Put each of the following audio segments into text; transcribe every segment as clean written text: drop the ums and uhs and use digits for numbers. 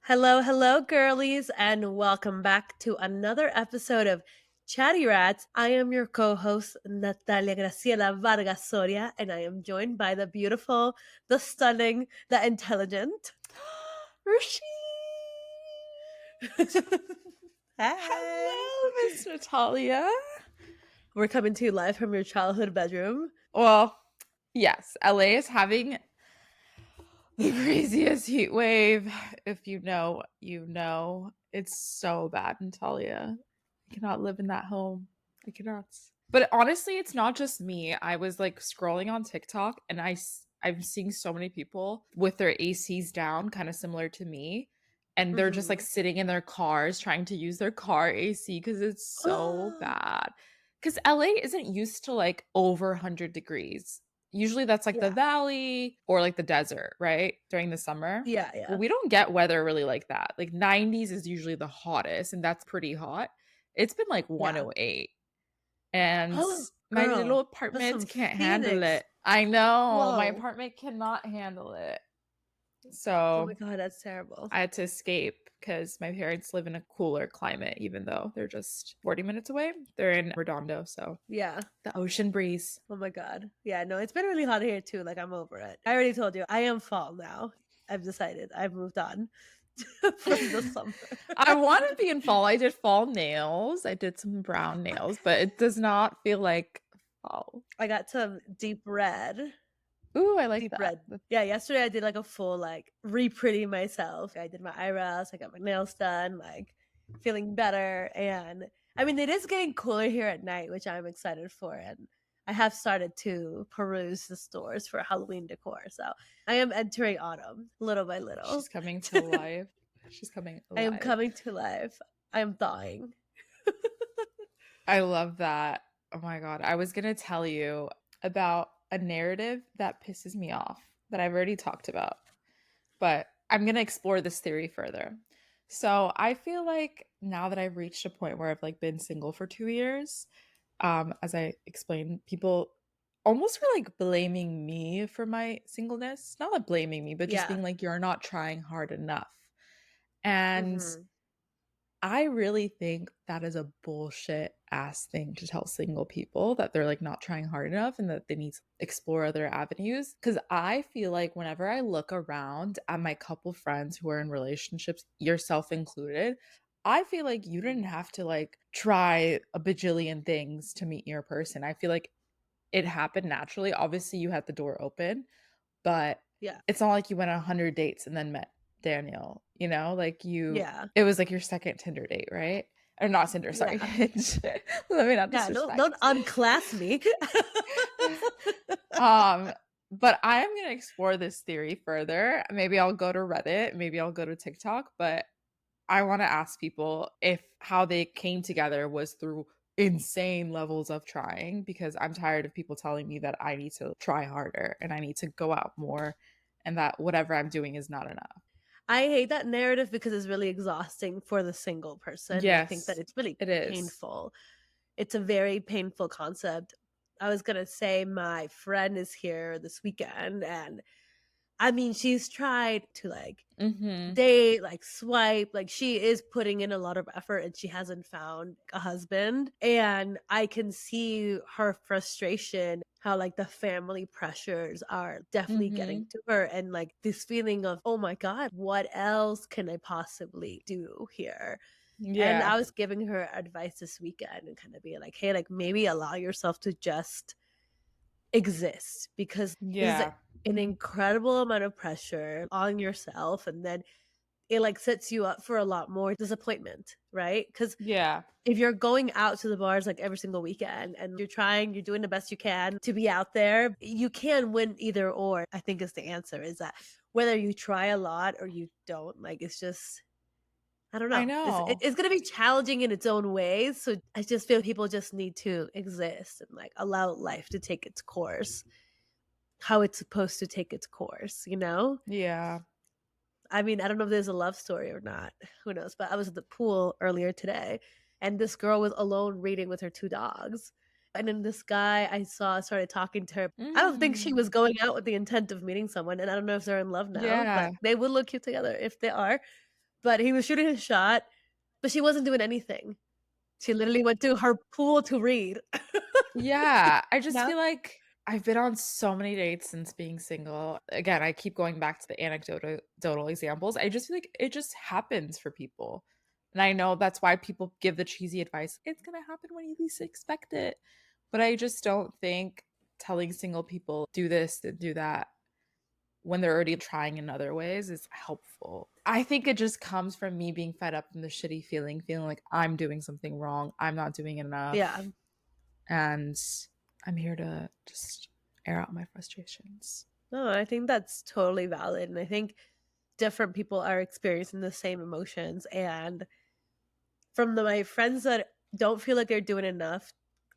Hello, hello, girlies, and welcome back to another episode of Chatty Rats. I am your co-host, Natalia Graciela Vargas Soria, and I am joined by the beautiful, the stunning, the intelligent Rishi! Hey! Hello, Miss Natalia. We're coming to you live from your childhood bedroom. Well, yes, LA is having the craziest heat wave. If you know, you know. It's so bad, Natalia. I cannot live in that home. I cannot. But honestly, it's not just me. I was like scrolling on TikTok and I'm seeing so many people with their ACs down, kind of similar to me. And they're just like Mhm. sitting in their cars trying to use their car AC because it's so bad. Because LA isn't used to like over 100 degrees. Usually that's like the Yeah, valley or like the desert, right? During the summer. yeah, Well, yeah. we don't get weather really like that. Like 90s is usually the hottest, and that's pretty hot. It's been like Yeah. 108, and my little Girl, that's apartment some can't handle Phoenix. it. I know my Whoa. apartment cannot handle it. Oh my So God, that's terrible. I had to escape because my parents live in a cooler climate, even though they're just 40 minutes away. They're in Redondo, so Yeah. the ocean breeze. Oh my God. Yeah, no, it's been really hot here too. Like, I'm over it. I already told you, I am fall now. I've decided. I've moved on from the summer. I want to be in fall. I did fall nails. I did some brown nails, but it does not feel like fall. I got some deep red. Ooh, I like Deep that. red. Yeah, yesterday I did like a full like re-pretty myself. I did my eyebrows, I got my nails done, like feeling better. And I mean, it is getting cooler here at night, which I'm excited for. And I have started to peruse the stores for Halloween decor. So I am entering autumn little by little. She's coming to life. She's coming I am alive. coming to life. I am thawing. I love that. Oh my God. I was going to tell you about a narrative that pisses me off that I've already talked about, but I'm going to explore this theory further. So I feel like now that I've reached a point where I've like been single for 2 years, as I explained, people almost were like blaming me for my singleness. Not like blaming me, but just Yeah. being like, you're not trying hard enough. And Hmm. I really think that is a bullshit ass thing to tell single people that they're like not trying hard enough and that they need to explore other avenues. Cause I feel like whenever I look around at my couple friends who are in relationships, yourself included, I feel like you didn't have to like try a bajillion things to meet your person. I feel like it happened naturally. Obviously, you had the door open, but Yeah. it's not like you went on 100 dates and then met Daniel, you know? Like Yeah. it was like your second Tinder date, right? Or not Tinder, sorry, Yeah. Hinge. Let me not Yeah. Don't disrespect. don't unclass me. Um, but I am gonna explore this theory further. Maybe I'll go to Reddit, maybe I'll go to TikTok, but I want to ask people if how they came together was through insane levels of trying because I'm tired of people telling me that I need to try harder and I need to go out more and that whatever I'm doing is not enough. I hate that narrative because it's really exhausting for the single person. And I think that Yes, it's really it is. painful. It's a very painful concept. I was going to say my friend is here this weekend. And I mean, she's tried to like Mhm. date, like swipe, like she is putting in a lot of effort and she hasn't found a husband. And I can see her frustration, how like the family pressures are definitely getting Mhm. to her. And like this feeling of, oh my God, what else can I possibly do here? And Yeah. I was giving her advice this weekend and kind of being like, hey, like maybe allow yourself to just exist because there's Yeah. an incredible amount of pressure on yourself. And then it like sets you up for a lot more disappointment, right? Because Yeah. if you're going out to the bars like every single weekend and you're doing the best you can to be out there, you can win either or. I think is the answer is that whether you try a lot or you don't, like it's just, I don't I know. know. It's going to be challenging in its own ways. So I just feel people just need to exist and like allow life to take its course, how it's supposed to take its course, you know? Yeah. I mean, I don't know if there's a love story or not. Who knows? But I was at the pool earlier today and this girl was alone reading with her two dogs. And then this guy I saw started talking to her. I don't think she Mm. was going out with the intent of meeting someone. And I don't know if they're in love now, Yeah. but they would look cute together if they are. but he was shooting his shot, but she wasn't doing anything. She literally went to her pool to read. Yeah, I just No? feel like I've been on so many dates since being single. Again, I keep going back to the anecdotal examples. I just feel like it just happens for people. And I know that's why people give the cheesy advice. It's going to happen when you least expect it. But I just don't think telling single people do this and do that when they're already trying in other ways is helpful. I think it just comes from me being fed up from the shitty feeling like I'm doing something wrong. I'm not doing Yeah. enough. And I'm here to just air out my frustrations. No, I think that's totally valid, and I think different people are experiencing the same emotions, and from my friends that don't feel like they're doing enough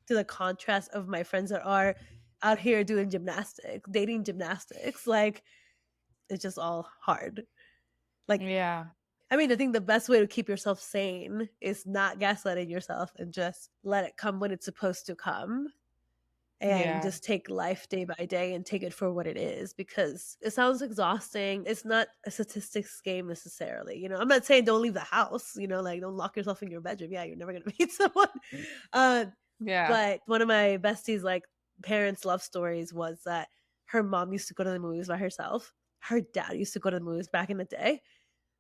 to the contrast of my friends that are out here doing gymnastics, dating gymnastics, like, it's just all hard. Like, Yeah. I mean, I think the best way to keep yourself sane is not gaslighting yourself and just let it come when it's supposed to come and Yeah. just take life day by day and take it for what it is because it sounds exhausting. It's not a statistics game necessarily. I'm not saying don't leave the house, like don't lock yourself in your bedroom. Yeah, you're never going to meet someone. Uh, Yeah. but one of my besties, like, parents' love stories was that her mom used to go to the movies by herself. Her dad used to go to the movies back in the day.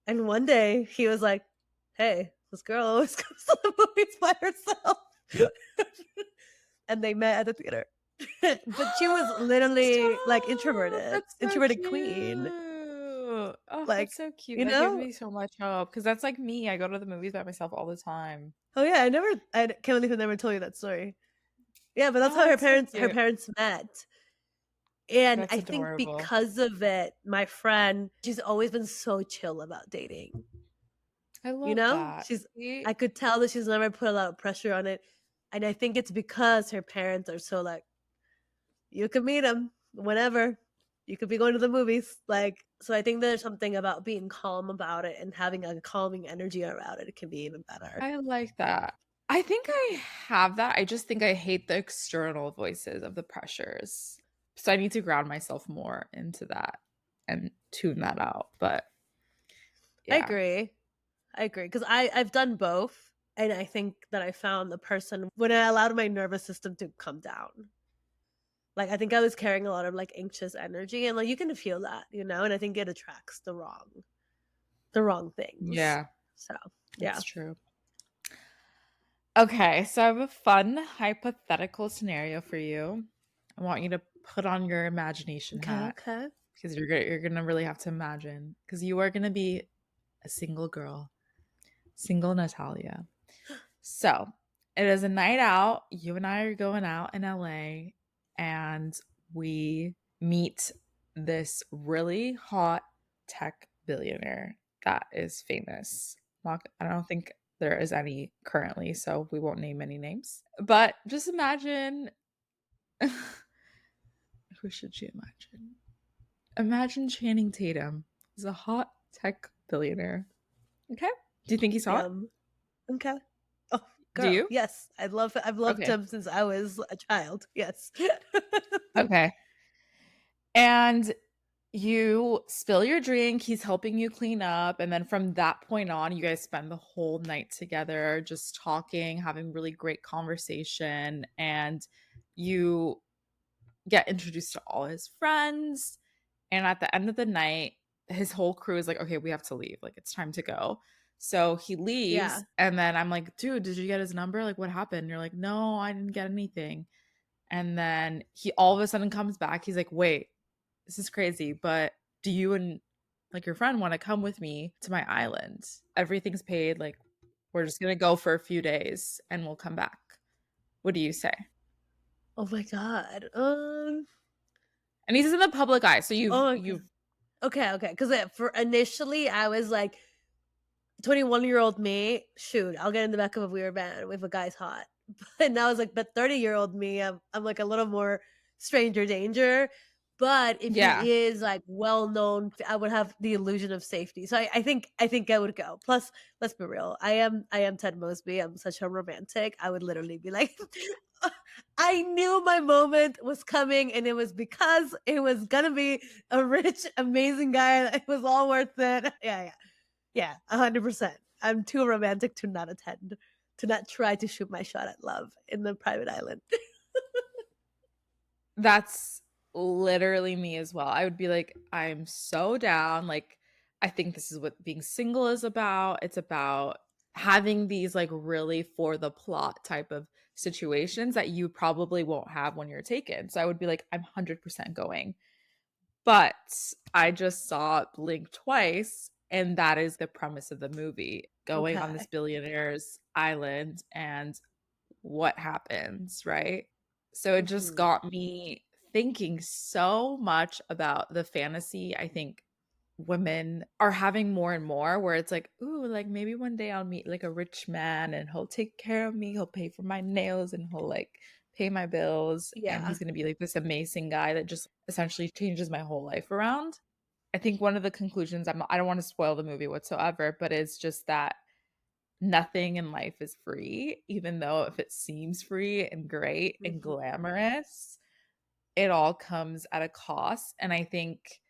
And one day he was like, "Hey, this girl always comes to the movies by herself." And they met at the theater. But she was literally like Stop! introverted, That's so introverted queen. cute. Oh, Like, that's so cute. you That gives know? me so much hope because that's like me. I go to the movies by myself all the time. Oh yeah, I can't believe I never told you that story. Yeah, but that's Oh, how her that's so parents her cute. parents met. And That's I think adorable. because of it, my friend, she's always been so chill about dating. I love that. She's See? I could tell that she's never put a lot of pressure on it. And I think it's because her parents are so like, you can meet him whenever. You could be going to the movies. Like, so I think there's something about being calm about it and having a calming energy around it. It can be even better. I like that. I think I have that. I just think I hate the external voices of the pressures. So I need to ground myself more into that and tune that out. But I yeah. agree. I agree. Because I've done both. And I think that I found the person when I allowed my nervous system to come down. Like, I think I was carrying a lot of like anxious energy and like you can feel that, and I think it attracts the wrong things. Yeah, So yeah. that's true. Okay, so I have a fun hypothetical scenario for you. I want you to put on your imagination Okay, hat okay. because you're gonna really have to imagine because you are gonna be a single girl, single Natalia. So it is a night out. You and I are going out in LA and we meet this really hot tech billionaire that is famous. I don't think there is any currently, so we won't name any names. But just imagine who should you imagine? Imagine Channing Tatum is a hot tech billionaire. Okay. Do you think he's hot? Yum. Okay. Oh, Do girl, you? yes. I've loved Okay. him since I was a child. Yes. Okay. And you spill your drink, he's helping you clean up, and then from that point on, you guys spend the whole night together just talking, having really great conversation, and you get introduced to all his friends. And at the end of the night, his whole crew is like, okay, we have to leave. Like, it's time to go. So he leaves. Yeah. And then I'm like, dude, did you get his number? Like, what happened? And you're like, no, I didn't get anything. And then he all of a sudden comes back. He's like, wait, this is crazy, but do you and like your friend want to come with me to my island? Everything's paid. Like, we're just going to go for a few days and we'll come back. What do you say? Oh my god. And he's in the public eye. So Oh my god. you've, Okay, okay. Because for initially, I was like, 21-year-old me, shoot, I'll get in the back of a weird van if a guy's hot. But now it's like, but 30-year-old me, I'm like a little more stranger danger. But if yeah. he is like well known, I would have the illusion of safety. So I think I would go. Plus, let's be real, I am Ted Mosby. I'm such a romantic. I would literally be like, I knew my moment was coming, and it was because it was gonna be a rich, amazing guy. It was all worth it. Yeah, yeah. Yeah, 100%. I'm too romantic to not attend, to not try to shoot my shot at love in the private island. That's literally me as well. I would be like, "I'm so down." Like, I think this is what being single is about. It's about having these, like, really for the plot type of situations that you probably won't have when you're taken. So I would be like, "I'm 100% going." But I just saw Blink twice, and that is the premise of the movie, going on this Okay. billionaire's island and what happens, right? So it just Mhm. got me thinking so much about the fantasy I think women are having more and more, where it's like, "Ooh, like, maybe one day I'll meet, like, a rich man and he'll take care of me, he'll pay for my nails, and he'll, like, pay my bills, and Yeah. he's gonna be, like, this amazing guy that just essentially changes my whole life around." I think one of the conclusions, I don't wanna spoil the movie whatsoever, but it's just that nothing in life is free, even though if it seems free and great and Mhm. glamorous, it all comes at a cost. And I think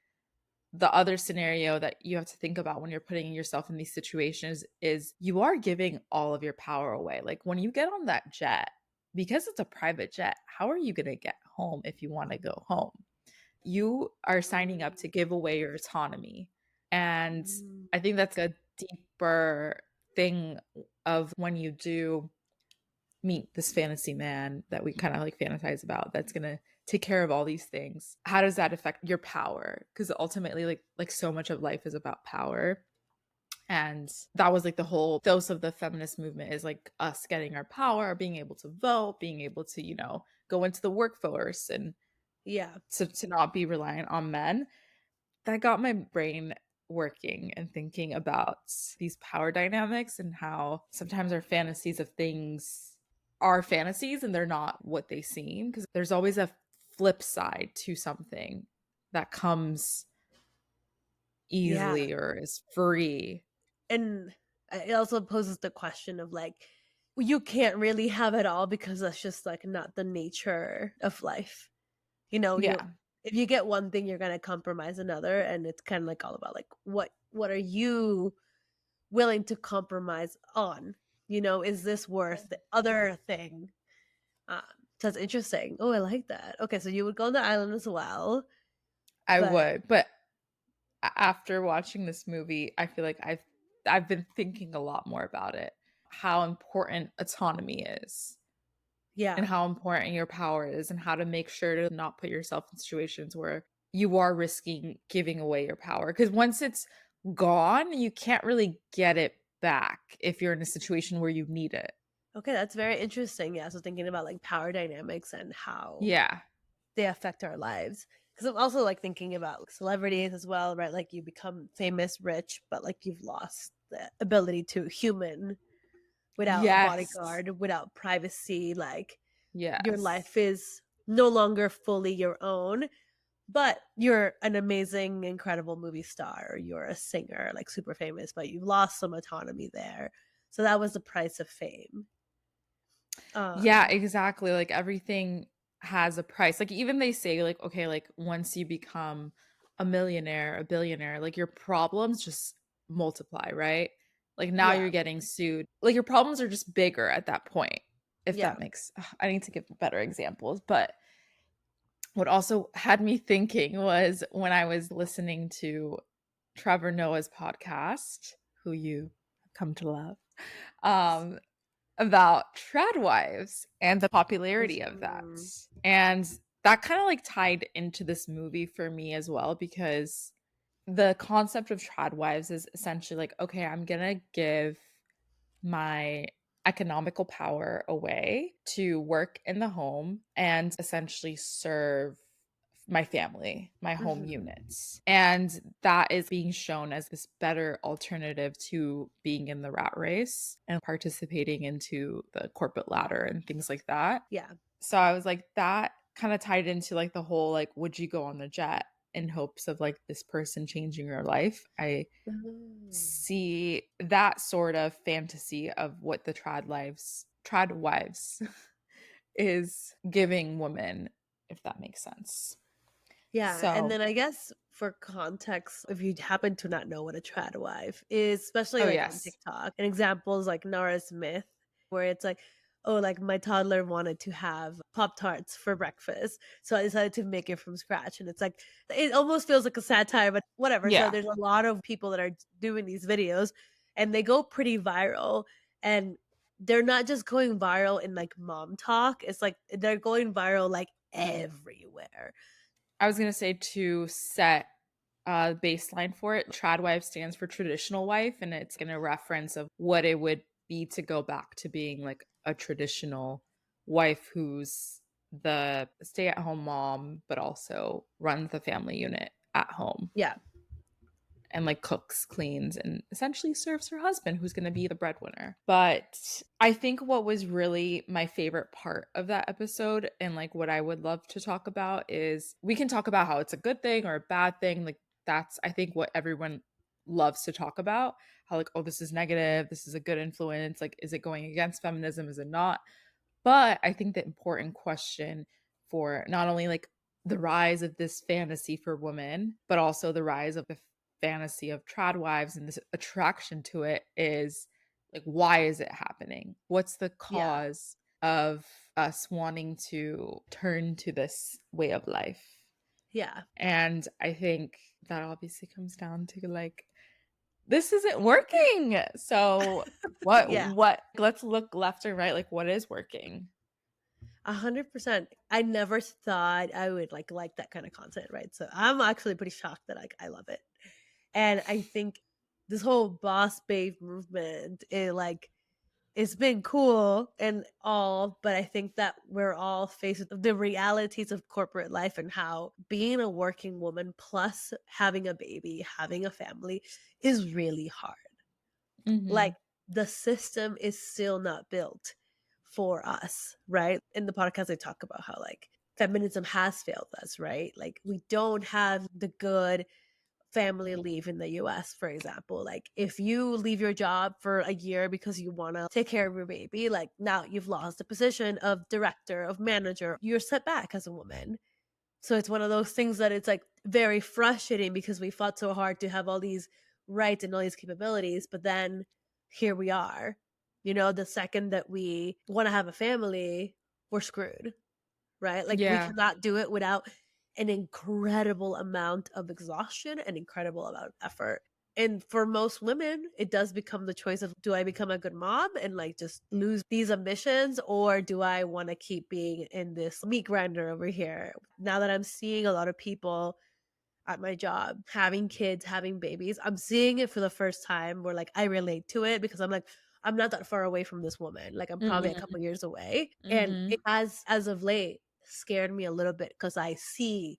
the other scenario that you have to think about when you're putting yourself in these situations is you are giving all of your power away. Like when you get on that jet, because it's a private jet, how are you going to get home if you want to go home? You are signing up to Mm. give away your autonomy. And Mm. I think that's a deeper thing of when you do meet this fantasy man that we kind of like fantasize about that's going to take care of all these things. How does that affect your power? Because ultimately like so much of life is about power. And that was like the whole dose of the feminist movement is like us getting our power, being able to vote, being able to, go into the workforce and Yeah. to not be reliant on men. That got my brain working and thinking about these power dynamics and how sometimes our fantasies of things are fantasies and they're not what they seem, because there's always a flip side to something that comes Yeah. easily or is free. And it also poses the question of like, you can't really have it all because that's just like not the nature of life. You Yeah. if you get one thing, you're gonna compromise another, and it's kind of like all about like what are you willing to compromise on? Is this worth the other thing? Um, so that's interesting. Oh, I like that. Okay, so you would go on the island as well, I but would, but after watching this movie, I feel like I've been thinking a lot more about it. How important autonomy is and yeah, how important your power is and how to make sure to not put yourself in situations where you are risking giving away your power, because once it's gone you can't really get it back if you're in a situation where you need it. okay, that's very interesting. Yeah, so thinking about like power dynamics and how Yeah. they affect our lives. Because I'm also like thinking about like, celebrities as well, right? Like you become famous, rich, but like you've lost the ability to human without a Yes. bodyguard, without privacy. Like your Yes. life is no longer fully your own, but you're an amazing, incredible movie star, or you're a singer, like super famous, but you've lost some autonomy there. So that was the price of fame. Yeah, Um, exactly. Like everything has a price. Like even they say like okay, like once you become a millionaire, a billionaire, like your problems just multiply, right? Like now yeah, you're getting sued. Like your problems are just bigger at that point. If yeah. that makes I need to give better examples, but what also had me thinking was when I was listening to Trevor Noah's podcast, who you come to love. Um about Tradwives and the popularity of that. Mhm. And that kind of like tied into this movie for me as well, because the concept of Tradwives is essentially like, okay, I'm going to give my economical power away to work in the home and essentially serve my family, my home Mhm. units. And that is being shown as this better alternative to being in the rat race and participating into the corporate ladder and things like that. Yeah. So I was like, that kind of tied into like the whole like, would you go on the jet in hopes of like this person changing your life? I Mm. see that sort of fantasy of what the trad wives is giving women, if that makes sense. Yeah, and So then I guess For context, if you happen to not know what a tradwife is, especially Oh, like on yes. TikTok, and examples like Nara's Myth, where it's like, oh, like my toddler wanted to have Pop Tarts for breakfast. So I decided to make it from scratch. And it's like, it almost feels like a satire, but whatever. So Yeah. there's a lot of people that are doing these videos and they go pretty viral. And they're not just going viral in like mom talk, it's like they're going viral like everywhere. I was gonna say to set a baseline for it, Tradwive stands for traditional wife, and it's gonna reference of what it would be to go back to being like a traditional wife who's the stay-at-home mom, but also runs the family unit at home Yeah. and like cooks, cleans, and essentially serves her husband, who's going to be the breadwinner. But I think what was really my favorite part of that episode, and like what I would love to talk about, is we can talk about how it's a good thing or a bad thing. Like, that's, I think, what everyone loves to talk about, how, like, oh, this is negative, this is a good influence. Like, is it going against feminism? Is it not? But I think the important question for not only like the rise of this fantasy for women, but also the rise of the fantasy of tradwives and this attraction to it is like, why is it happening? What's the Yeah. cause of us wanting to turn to this way of life? Yeah. And I think that obviously comes down to like, this isn't working. So Yeah. what let's look left and right, like what is working? 100%. I never thought I would like that kind of content, right? So I'm actually pretty shocked that I love it. And I think this whole boss babe movement, it's been cool and all, but I think that we're all faced with the realities of corporate life and how being a working woman plus having a baby, having a family is really hard. Like Mhm. the system is still not built for us, right? In the podcast, I talk about how like feminism has failed us, right? Like we don't have the good family leave in the US, for example. Like if you leave your job for a year because you want to take care of your baby, like now you've lost the position of director, of manager. You're set back as a woman. So it's one of those things that it's like very frustrating because we fought so hard to have all these rights and all these capabilities, but then here we are. You know, the second that we want to have a family, we're screwed, right? Like we Yeah. cannot do it without an incredible amount of exhaustion and incredible amount of effort. And for most women, it does become the choice of do I become a good mom and like just lose these ambitions, or do I want to keep being in this meat grinder over here? Now that I'm seeing a lot of people at my job having kids, having babies, I'm seeing it for the first time where like I relate to it because I'm like, I'm not that far away from this woman. Like I'm probably a Mhm. couple years away. And it Mhm. has, as of late, scared me a little bit because I see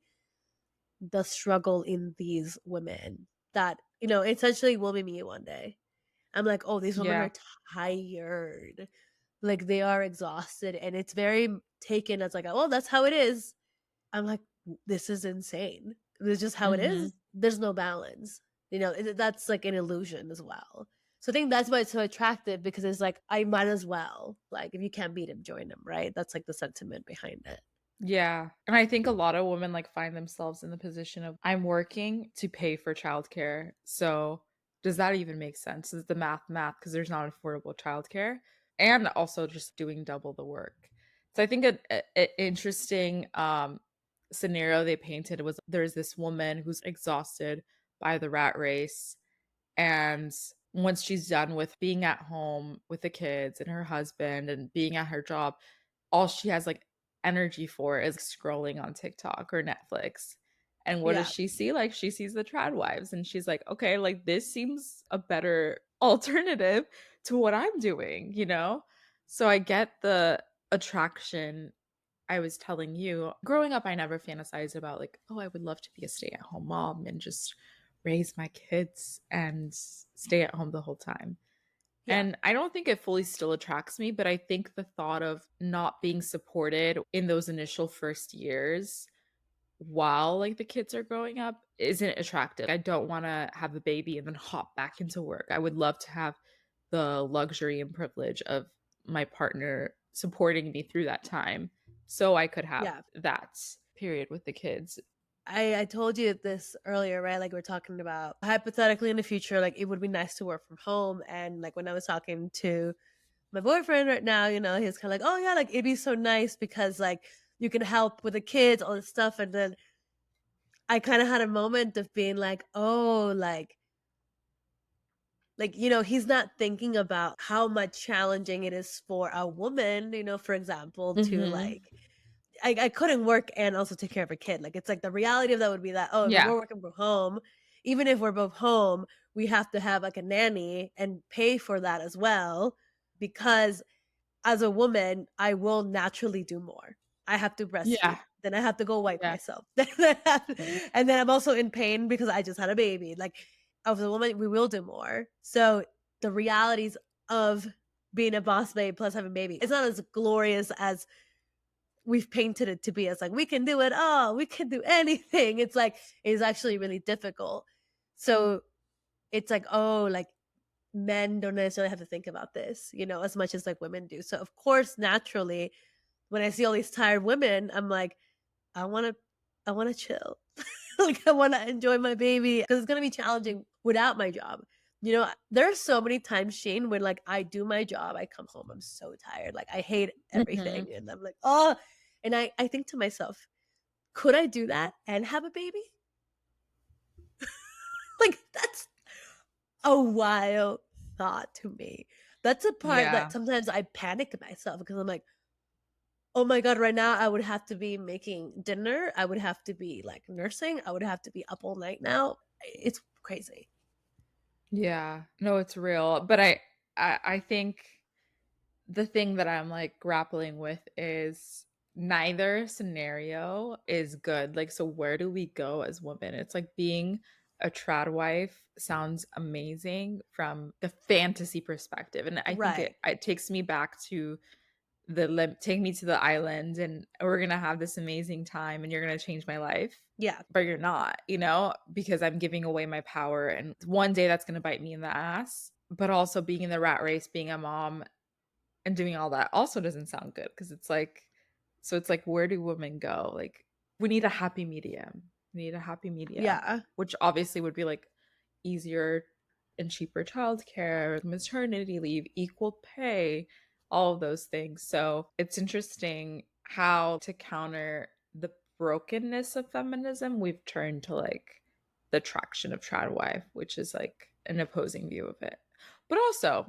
the struggle in these women that, essentially will be me one day. I'm like, oh, these women Yeah. are tired. Like they are exhausted. And it's very taken as like, oh, that's how it is. I'm like, this is insane. This is just how it is. Mhm. There's no balance. That's like an illusion as well. So I think that's why it's so attractive because it's like, I might as well. Like, if you can't beat him, join him, right? That's like the sentiment behind it. Yeah. And I think a lot of women like find themselves in the position of I'm working to pay for childcare. So does that even make sense? Is the math because there's not affordable childcare and also just doing double the work. So I think a interesting scenario they painted was there's this woman who's exhausted by the rat race. And once she's done with being at home with the kids and her husband and being at her job, all she has like energy for is scrolling on TikTok or Netflix. And what does Yeah. she see? Like she sees the Tradwives and she's like, okay, like this seems a better alternative to what I'm doing, you know? So I get the attraction. I was telling you, growing up, I never fantasized about like, oh, I would love to be a stay at home mom and just raise my kids and stay at home the whole time. Yeah. And I don't think it fully still attracts me, but I think the thought of not being supported in those initial first years while like the kids are growing up isn't attractive. I don't want to have a baby and then hop back into work. I would love to have the luxury and privilege of my partner supporting me through that time so I could have Yeah. that period with the kids. I told you this earlier, right? Like we're talking about hypothetically in the future, like it would be nice to work from home. And like when I was talking to my boyfriend right now, he's kind of like, oh yeah, like it'd be so nice because like you can help with the kids, all this stuff. And then I kind of had a moment of being like, oh, he's not thinking about how much challenging it is for a woman, for example, to Mhm. like I couldn't work and also take care of a kid. Like it's like the reality of that would be that, oh, if Yeah. we're working from home, even if we're both home, we have to have like a nanny and pay for that as well. Because as a woman, I will naturally do more. I have to breastfeed. Yeah. Then I have to go wipe Yeah. myself. And then I'm also in pain because I just had a baby. Like as a woman, we will do more. So the realities of being a boss babe plus having a baby, it's not as glorious as we've painted it to be, as like we can do it all, we can do anything. It's like it's actually really difficult. So it's like, oh, like men don't necessarily have to think about this, as much as like women do. So of course, naturally, when I see all these tired women, I'm like, I want to, I want to chill. Like I want to enjoy my baby because it's gonna be challenging without my job. There are so many times, Shane, when like I do my job, I come home, I'm so tired, like I hate Mhm. everything, and I'm like, oh, and I think to myself, could I do that and have a baby? Like that's a wild thought to me. That's a part that Yeah. sometimes I panic myself because I'm like, oh my God, right now I would have to be making dinner. I would have to be like nursing. I would have to be up all night now. It's crazy. Yeah. No, it's real. But I think the thing that I'm like grappling with is neither scenario is good. Like, so where do we go as women? It's like being a trad wife sounds amazing from the fantasy perspective. And I think it Right. it takes me back to take me to the island and we're gonna have this amazing time and you're gonna change my life. Yeah. But you're not, because I'm giving away my power. And one day that's gonna bite me in the ass. But also being in the rat race, being a mom and doing all that also doesn't sound good because it's like, where do women go? Like, we need a happy medium. We need a happy medium, Yeah. which obviously would be like easier and cheaper childcare, maternity leave, equal pay, all of those things. So it's interesting how to counter the brokenness of feminism, we've turned to like the traction of Tradwive, which is like an opposing view of it. But also,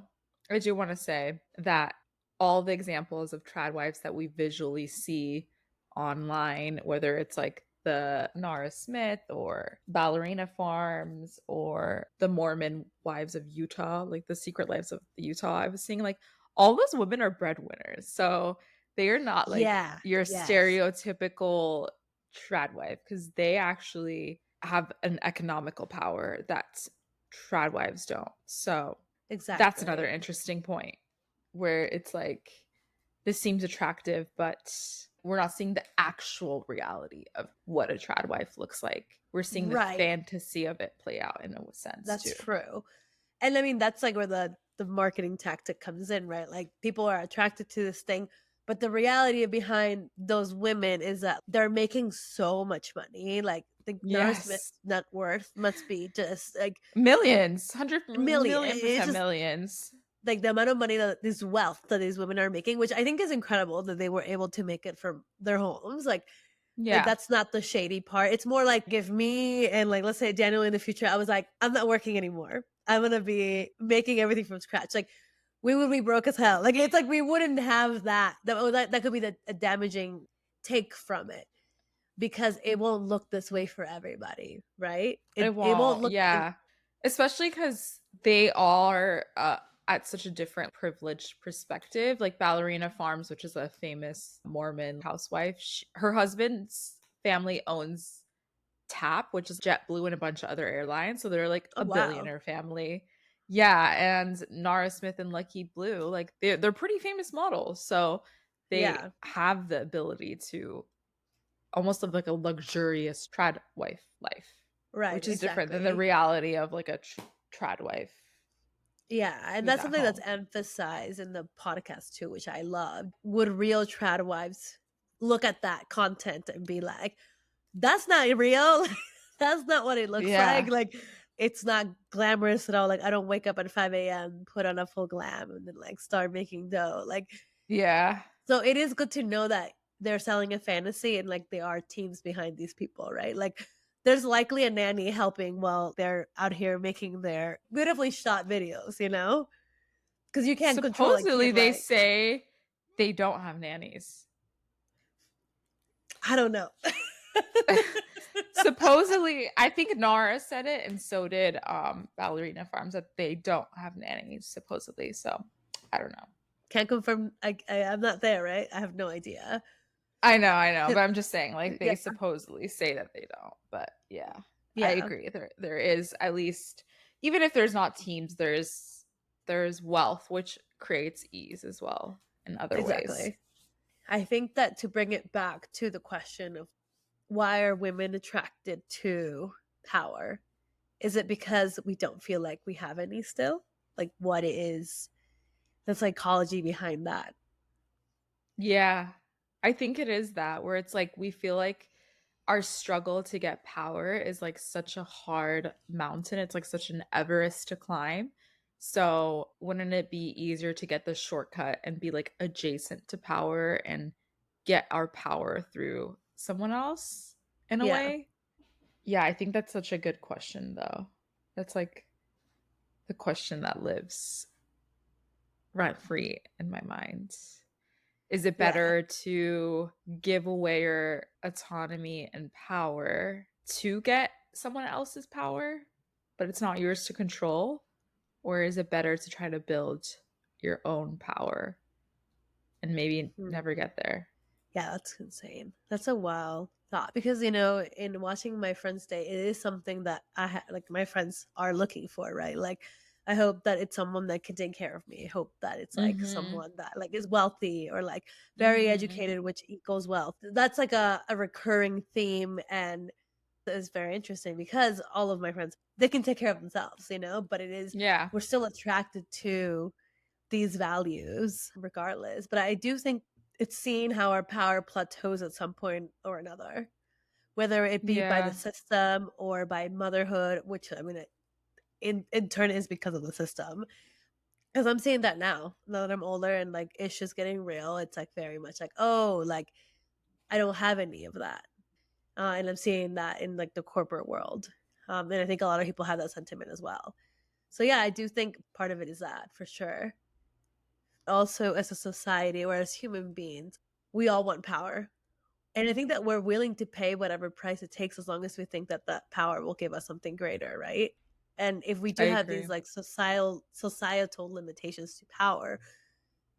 I do want to say that all the examples of Tradwives that we visually see online, whether it's like the Nara Smith or Ballerina Farms or the Mormon Wives of Utah, like the Secret Lives of Utah, I was seeing like all those women are breadwinners. So they are not like Yeah. your Yes. stereotypical Tradwife because they actually have an economical power that Tradwives don't. So that's another Exactly. interesting point where it's like this seems attractive, but we're not seeing the actual reality of what a trad wife looks like. We're seeing the Right. fantasy of it play out in a sense That's too. true. And I mean, that's like where the marketing tactic comes in, right? Like people are attracted to this thing, but the reality behind those women is that they're making so much money. Like the Nara Yes. Smith's net worth must be just like Millions, 100 million. million It's percent just millions. like the amount of money that this wealth that these women are making, which I think is incredible that they were able to make it from their homes. Like Yeah. that's not the shady part. It's more like if me and like let's say Daniel in the future, I was like, I'm not working anymore. I'm gonna be making everything from scratch. Like we would be broke as hell. Like it's like we wouldn't have that. That could be a damaging take from it because it won't look this way for everybody, right? It It won't won't. look Yeah. Especially because they are at such a different privileged perspective. Like Ballerina Farms, which is a famous Mormon housewife, her husband's family owns TAP, which is JetBlue and a bunch of other airlines. So they're like oh a wow. billionaire family. Yeah. And Nara Smith and Lucky Blue, like they're pretty famous models. So they Yeah, have the ability to almost live like a luxurious trad wife life, right, which is different than the exactly. reality of like a trad wife Yeah, and who's that's at something that's home. emphasized in the podcast too, which I love. Would real trad wives look at that content and be like, that's not real. That's not what it looks like. Yeah. Like, it's not glamorous at all. Like, I don't wake up at 5 a.m., put on a full glam, and then like start making dough. Like, Yeah. so it is good to know that they're selling a fantasy and like there are teams behind these people, right? Like, there's likely a nanny helping while they're out here making their beautifully shot videos, you know? Because you can't control a Supposedly kid they like, say they don't have nannies. I don't know. Supposedly, I think Nara said it, and so did Ballerina Farms, that they don't have nannies, supposedly. So I don't know. Can't confirm. I'm not there, right? I have no idea. I know, but I'm just saying, like, Yeah, they supposedly say that they don't. But yeah, I yeah, agree. There is, at least, even if there's not teams, there's wealth, which creates ease as well in other ways. exactly. I think that to bring it back to the question of why are women attracted to power? Is it because we don't feel like we have any still? Like, what is the psychology behind that? Yeah. I think it is that, where it's like we feel like our struggle to get power is like such a hard mountain. It's like such an Everest to climb. So, wouldn't it be easier to get the shortcut and be like adjacent to power and get our power through someone else in a Yeah. way? Yeah, I think that's such a good question, though. That's like the question that lives rent free in my mind. Is it Yeah. better to give away your autonomy and power to get someone else's power, but it's not yours to control? Or is it better to try to build your own power and maybe Hmm. never get there? Yeah, that's insane. That's a wild thought because in watching my friends date, it is something that like my friends are looking for, right? Like, I hope that it's someone that can take care of me. I hope that it's like Mhm. someone that like is wealthy or like very Mhm. educated, which equals wealth. That's like a recurring theme, and it's very interesting because all of my friends, they can take care of themselves, but it is, Yeah. we're still attracted to these values regardless. But I do think it's seeing how our power plateaus at some point or another, whether it be by the Yeah. system or by motherhood, which I mean, in turn is because of the system. Because I'm seeing that now that I'm older and like it's just getting real. It's like very much like, oh, like I don't have any of that, and I'm seeing that in like the corporate world, and I think a lot of people have that sentiment as well. So yeah, I do think part of it is that for sure. Also, as a society or as human beings, we all want power. And I think that we're willing to pay whatever price it takes as long as we think that that power will give us something greater, right? And if we I do have agree. these like societal limitations to power,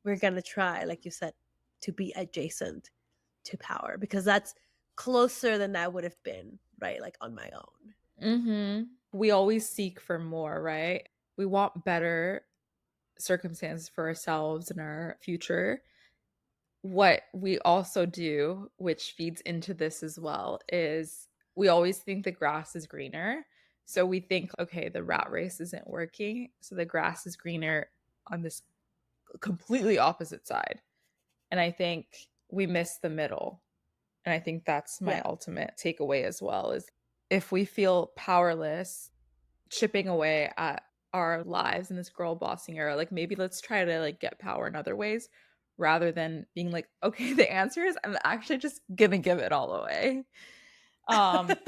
we're gonna try, like you said, to be adjacent to power because that's closer than I would have been, right? Like on my own. Mhm. We always seek for more, right? We want better circumstances for ourselves and our future. What we also do, which feeds into this as well, is we always think the grass is greener. So we think, okay, the rat race isn't working. So the grass is greener on this completely opposite side. And I think we miss the middle. And I think that's my Yeah. ultimate takeaway as well, is if we feel powerless, chipping away at our lives in this girl bossing era, like maybe let's try to like get power in other ways rather than being like, okay, the answer is I'm actually just gonna give it all away. Um,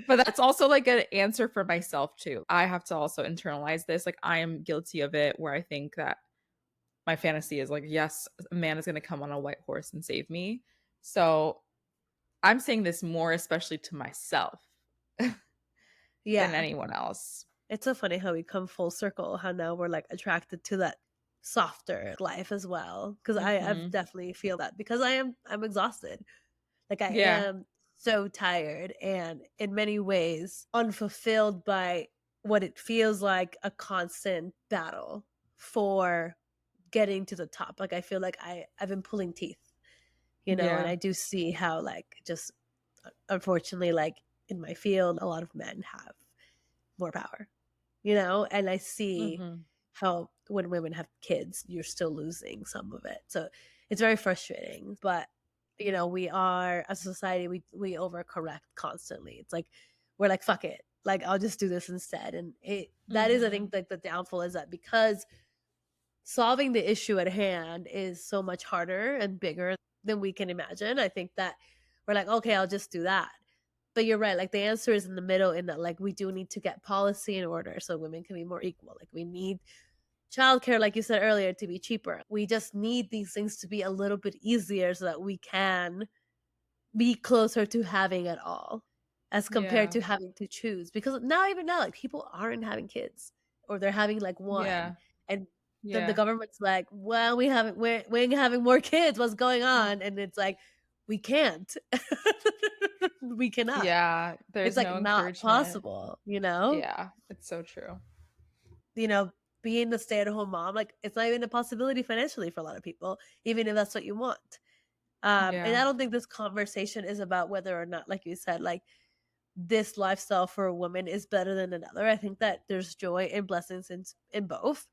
but that's also like an answer for myself too. I have to also internalize this. Like I am guilty of it where I think that my fantasy is like, yes, a man is gonna come on a white horse and save me. So I'm saying this more especially to myself than Yeah. anyone else. It's so funny how we come full circle, how now we're like attracted to that softer life as well. Cause I've Mhm. definitely feel that because I'm exhausted. Like I Yeah. am so tired and in many ways unfulfilled by what it feels like a constant battle for getting to the top. Like I feel like I've been pulling teeth, and Yeah. I do see how like just unfortunately like in my field a lot of men have more power, and I see Mhm. how when women have kids, you're still losing some of it. So it's very frustrating. But We are as a society, we overcorrect constantly. It's like we're like, fuck it, like I'll just do this instead. And that is, I Mhm. think, like the downfall is that because solving the issue at hand is so much harder and bigger than we can imagine. I think that we're like, okay, I'll just do that. But you're right, like the answer is in the middle, in that like we do need to get policy in order so women can be more equal. Like we need childcare, like you said earlier, to be cheaper. We just need these things to be a little bit easier so that we can be closer to having it all as compared Yeah. to having to choose. Because now, even now, like people aren't having kids, or they're having like one. Yeah. And then the Yeah. government's like, well, we're having more kids. What's going on? And it's like, we can't. We cannot. Yeah, It's there's like no not encouragement. possible, you know? Yeah, it's so true. You know, being the stay-at-home mom, like it's not even a possibility financially for a lot of people, even if that's what you want. And Yeah. I don't think this conversation is about whether or not, like you said, like this lifestyle for a woman is better than another. I think that there's joy and blessings in both.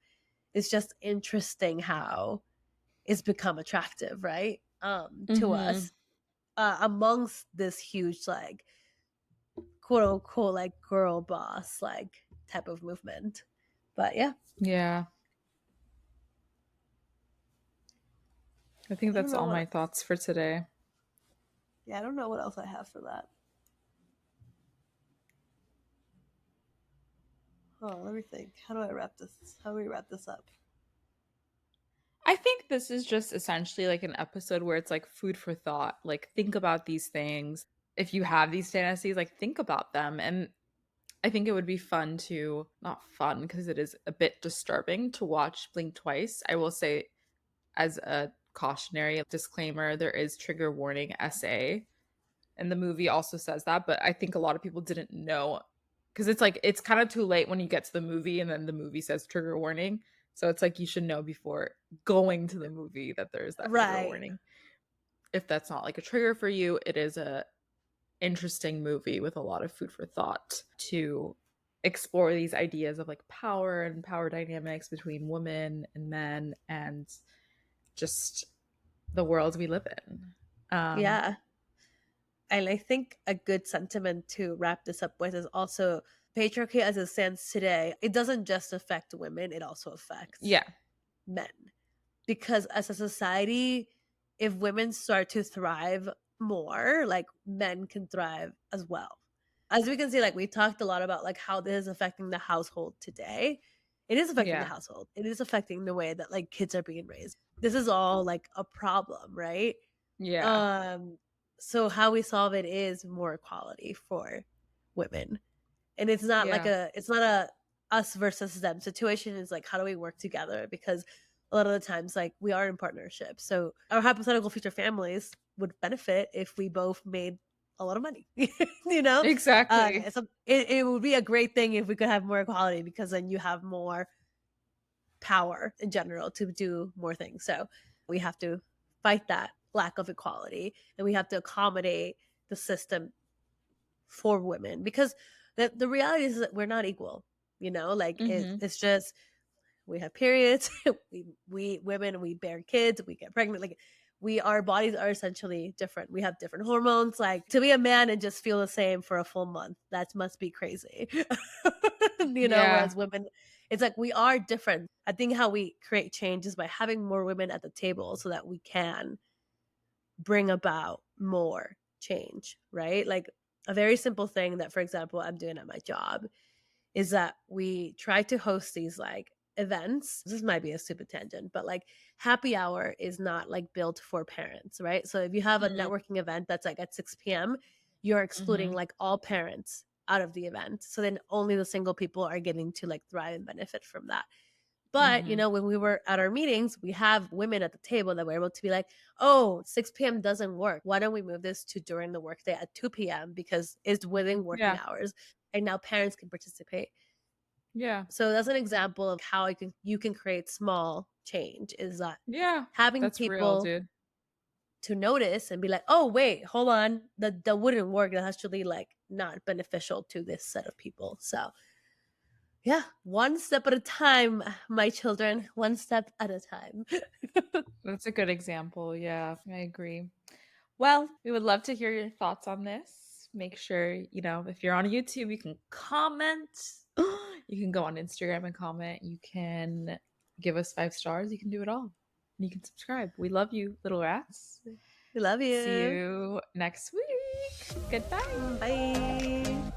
It's just interesting how it's become attractive, right? To Mhm. us, amongst this huge, like, quote unquote, like girl boss, like type of movement. But yeah, Yeah. I think I don't that's know all what my else. thoughts for today. Yeah, I don't know what else I have for that. Oh, let me think. How do I wrap this? How do we wrap this up? I think this is just essentially like an episode where it's like food for thought. Like, think about these things. If you have these fantasies, like, think about them. And I think it would be fun to, not fun, because it is a bit disturbing to watch Blink Twice. I will say, as a cautionary disclaimer, there is trigger warning SA. And the movie also says that, but I think a lot of people didn't know because it's like it's kind of too late when you get to the movie and then the movie says trigger warning. So it's like you should know before going to the movie that there's that trigger Right. warning. If that's not like a trigger for you, it is a interesting movie with a lot of food for thought to explore these ideas of like power and power dynamics between women and men and just the world we live in. Um Yeah. And I think a good sentiment to wrap this up with is also patriarchy as it stands today. It doesn't just affect women, it also affects yeah. men. Because as a society, if women start to thrive more, like men can thrive as well. As we can see, like we talked a lot about like how this is affecting the household today. It is affecting the Yeah. household. It is affecting the way that like kids are being raised. This is all like a problem, right? Yeah. Um, so how we solve it is more equality for women. And Yeah. it's not a us versus them situation. Is like, how do we work together? Because a lot of the times, like we are in partnership. So our hypothetical future families would benefit if we both made a lot of money. you know, Exactly. so it would be a great thing if we could have more equality, because then you have more power in general to do more things. So we have to fight that lack of equality, and we have to accommodate the system for women, because the reality is that we're not equal. Like Mhm. it's just we have periods, we women, we bear kids, we get pregnant, like our bodies are essentially different. We have different hormones. Like to be a man and just feel the same for a full month, that must be crazy. Yeah. Whereas women, it's like we are different. I think how we create change is by having more women at the table so that we can bring about more change, right? Like a very simple thing that, for example, I'm doing at my job is that we try to host these like events. This might be a stupid tangent, but like happy hour is not like built for parents, right? So if you have a Mhm. networking event that's like at 6 p.m., you're excluding Mhm. like all parents out of the event. So then only the single people are getting to like thrive and benefit from that. But, Mhm. when we were at our meetings, we have women at the table that were able to be like, oh, 6 p.m. doesn't work. Why don't we move this to during the workday at 2 p.m. because it's within working Yeah. hours, and now parents can participate. Yeah. So that's an example of how you can create small change, is that Yeah. having That's real, people dude. to notice and be like, oh wait, hold on, that wouldn't work. That's actually like not beneficial to this set of people. So yeah, one step at a time, my children, one step at a time. That's a good example. Yeah, I agree. Well, we would love to hear your thoughts on this. Make sure, if you're on YouTube, you can comment. You can go on Instagram and comment. You can give us 5 stars. You can do it all. You can subscribe. We love you, little rats. We love See you. you next week. Goodbye. Bye.